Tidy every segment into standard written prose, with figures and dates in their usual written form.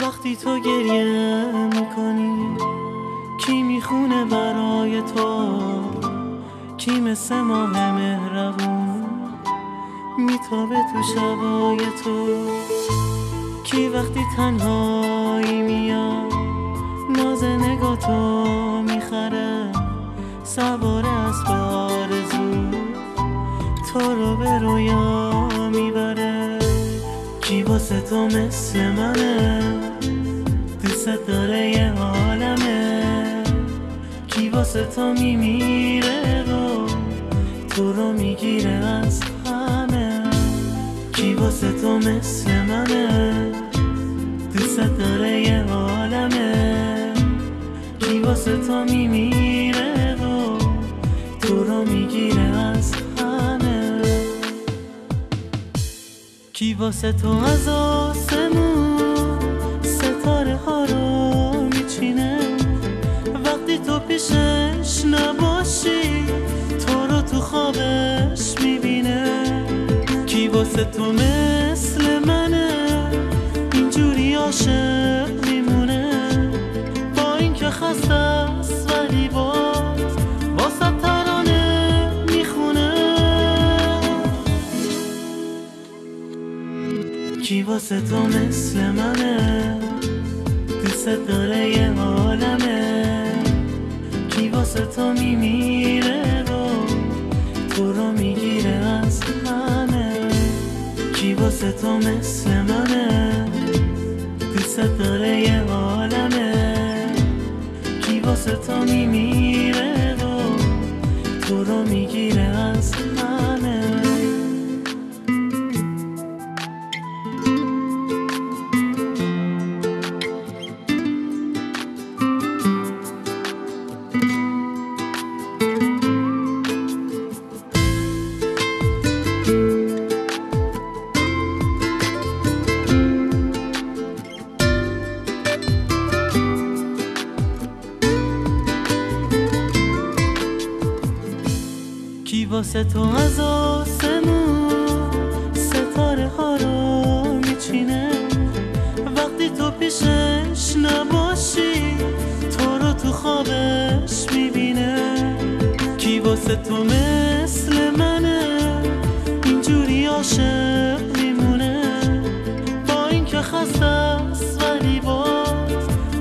وقتی تو گریه میکنی کی میخونه برای تو؟ کی مثل ماه مهربون میتابه تو شبای تو؟ کی وقتی تنهایی میاد ناز نگاتو میخره سوار اسب آرزو تو رو به رویا میبره؟ کی واسه تو مثل منه دوست داره یه عالمه؟ کی واسه تو میمیره و تو رو میگیره از همه؟ کی واسه تو مثل منه دوست داره یه عالمه؟ کی واسه تو میمیره و تو رو میگیره از همه؟ کی واسه تو از آسمون ستاره ها رو میچینه وقتی تو پیشش نباشی تو رو تو خوابش میبینه؟ کی واسه تو مثل منه اینجوری عاشق میمونه با اینکه خسته است ولی باز واسه ترانه میخونه؟ کی واسه تو مثل منه دوست داره یه عالمه؟ کی واسه تو میمیره و تو رو میگیره از همه؟ کی واسه تو مثل منه دوست داره یه عالمه؟ کی واسه تو میمیره و تو رو میگیره از همه؟ کی واسه تو از آسمون ستاره ها رو میچینه وقتی تو پیشش نباشی تو رو تو خوابش میبینه؟ کی واسه تو مثل منه اینجوری عاشق میمونه با اینکه خسته است ولی باز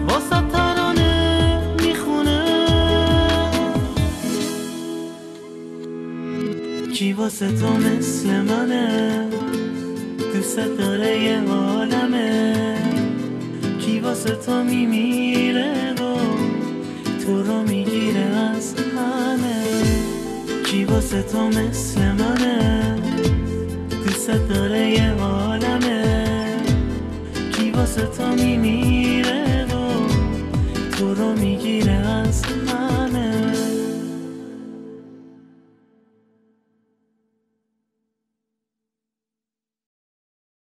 واسه ترانه میخونه؟ کی واسه تو مثل منه دوست داره یه عالمه؟ کی واسه تو میمیره و تو رو میگیره از همه؟ کی واسه تو مثل منه دوست داره یه عالمه؟ کی واسه تو میمیره و تو رو میگیره از